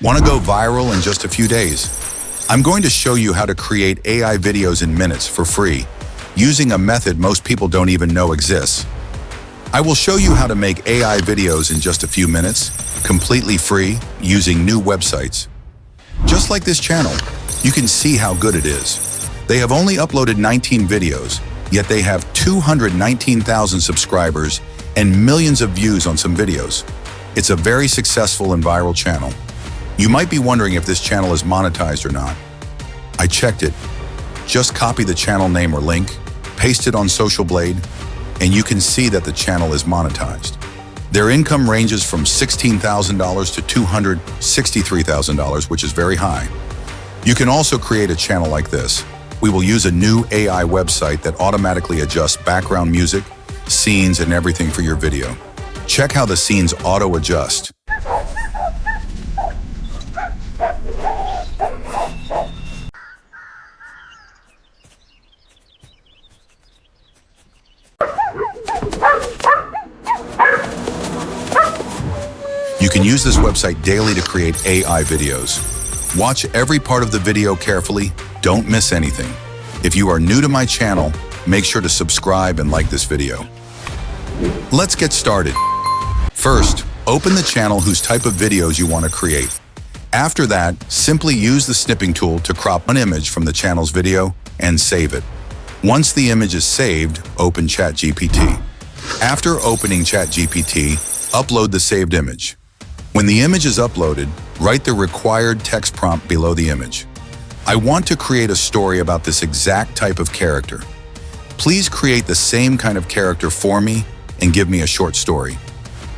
Want to go viral in just a few days? I'm going to show you how to create AI videos in minutes for free, using a method most people don't even know exists. I will show you how to make AI videos in just a few minutes, completely free, using new websites. Just like this channel, you can see how good it is. They have only uploaded 19 videos, yet they have 219,000 subscribers and millions of views on some videos. It's a very successful and viral channel. You might be wondering if this channel is monetized or not. I checked it. Just copy the channel name or link, paste it on Social Blade, and you can see that the channel is monetized. Their income ranges from $16,000 to $263,000, which is very high. You can also create a channel like this. We will use a new AI website that automatically adjusts background music, scenes, and everything for your video. Check how the scenes auto-adjust. You can use this website daily to create AI videos. Watch every part of the video carefully, don't miss anything. If you are new to my channel, make sure to subscribe and like this video. Let's get started. First, open the channel whose type of videos you want to create. After that, simply use the snipping tool to crop an image from the channel's video and save it. Once the image is saved, open ChatGPT. After opening ChatGPT, upload the saved image. When the image is uploaded, write the required text prompt below the image. I want to create a story about this exact type of character. Please create the same kind of character for me and give me a short story.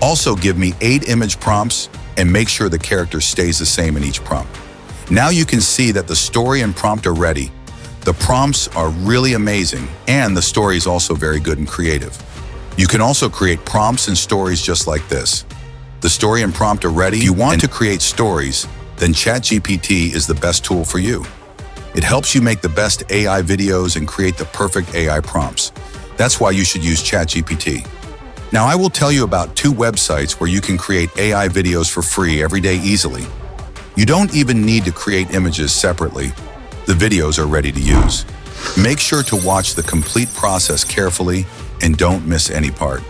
Also give me 8 image prompts and make sure the character stays the same in each prompt. Now you can see that the story and prompt are ready. The prompts are really amazing and the story is also very good and creative. You can also create prompts and stories just like this. The story and prompt are ready. If you want to create stories, then ChatGPT is the best tool for you. It helps you make the best AI videos and create the perfect AI prompts. That's why you should use ChatGPT. Now I will tell you about 2 websites where you can create AI videos for free every day easily. You don't even need to create images separately. The videos are ready to use. Make sure to watch the complete process carefully and don't miss any part.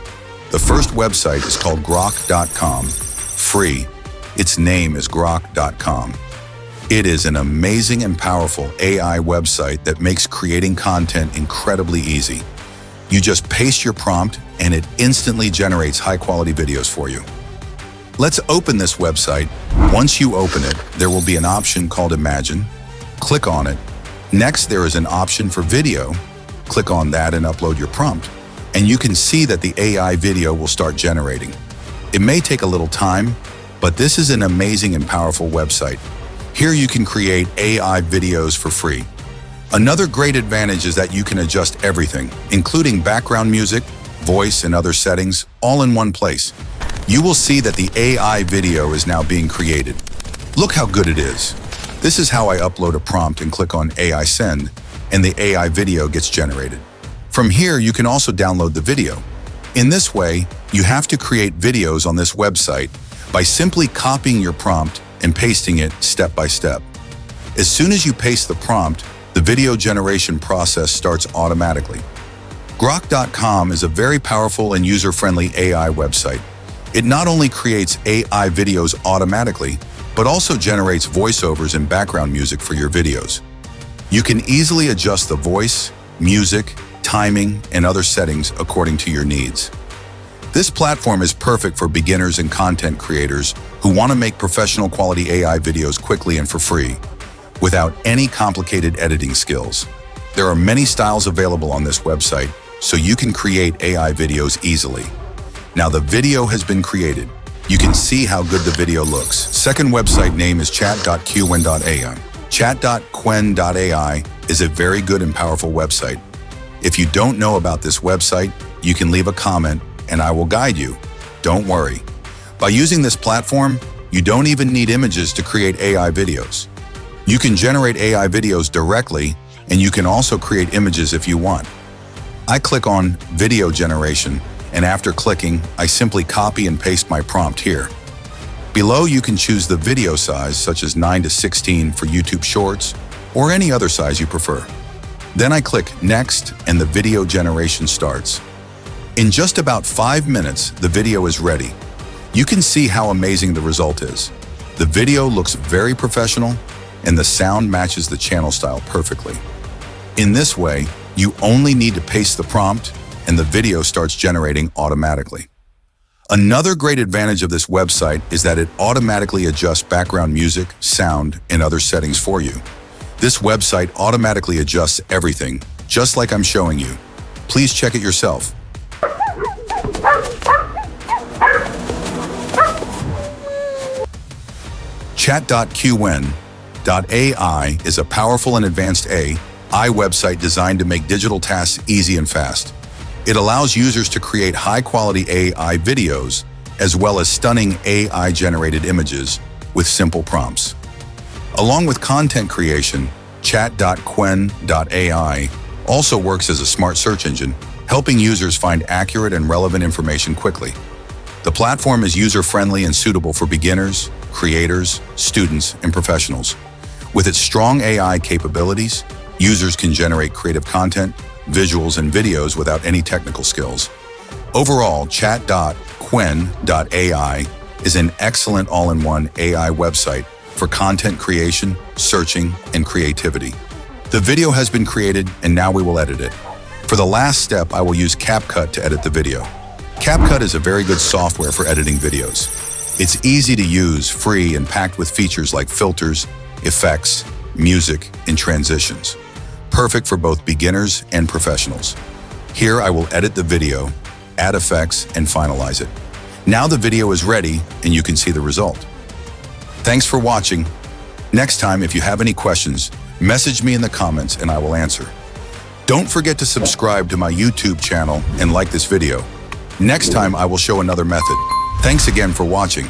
The first website is called grok.com, free. Its name is grok.com. It is an amazing and powerful AI website that makes creating content incredibly easy. You just paste your prompt and it instantly generates high-quality videos for you. Let's open this website. Once you open it, there will be an option called Imagine. Click on it. Next, there is an option for video. Click on that and upload your prompt. And you can see that the AI video will start generating. It may take a little time, but this is an amazing and powerful website. Here you can create AI videos for free. Another great advantage is that you can adjust everything, including background music, voice, and other settings, all in one place. You will see that the AI video is now being created. Look how good it is. This is how I upload a prompt and click on AI Send, and the AI video gets generated. From here, you can also download the video. In this way, you have to create videos on this website by simply copying your prompt and pasting it step by step. As soon as you paste the prompt, the video generation process starts automatically. Grok.com is a very powerful and user-friendly AI website. It not only creates AI videos automatically, but also generates voiceovers and background music for your videos. You can easily adjust the voice, music, timing, and other settings according to your needs. This platform is perfect for beginners and content creators who want to make professional quality AI videos quickly and for free, without any complicated editing skills. There are many styles available on this website, so you can create AI videos easily. Now the video has been created. You can see how good the video looks. Second website name is chat.qwen.ai. Chat.qwen.ai is a very good and powerful website. If you don't know about this website, you can leave a comment and I will guide you. Don't worry. By using this platform, you don't even need images to create AI videos. You can generate AI videos directly, and you can also create images if you want. I click on Video Generation, and after clicking, I simply copy and paste my prompt here. Below, you can choose the video size, such as 9:16 for YouTube Shorts, or any other size you prefer. Then I click Next, and the video generation starts. In just about 5 minutes, the video is ready. You can see how amazing the result is. The video looks very professional, and the sound matches the channel style perfectly. In this way, you only need to paste the prompt, and the video starts generating automatically. Another great advantage of this website is that it automatically adjusts background music, sound, and other settings for you. This website automatically adjusts everything, just like I'm showing you. Please check it yourself. Chat.qwen.ai is a powerful and advanced AI website designed to make digital tasks easy and fast. It allows users to create high-quality AI videos as well as stunning AI-generated images with simple prompts. Along with content creation, Chat.qwen.ai also works as a smart search engine, helping users find accurate and relevant information quickly. The platform is user-friendly and suitable for beginners, creators, students, and professionals. With its strong AI capabilities, users can generate creative content, visuals, and videos without any technical skills. Overall, Chat.qwen.ai is an excellent all-in-one AI website for content creation, searching, and creativity. The video has been created, and now we will edit it. For the last step, I will use CapCut to edit the video. CapCut is a very good software for editing videos. It's easy to use, free, and packed with features like filters, effects, music, and transitions. Perfect for both beginners and professionals. Here I will edit the video, add effects, and finalize it. Now the video is ready, and you can see the result. Thanks for watching. Next time, if you have any questions, message me in the comments and I will answer. Don't forget to subscribe to my YouTube channel and like this video. Next time, I will show another method. Thanks again for watching.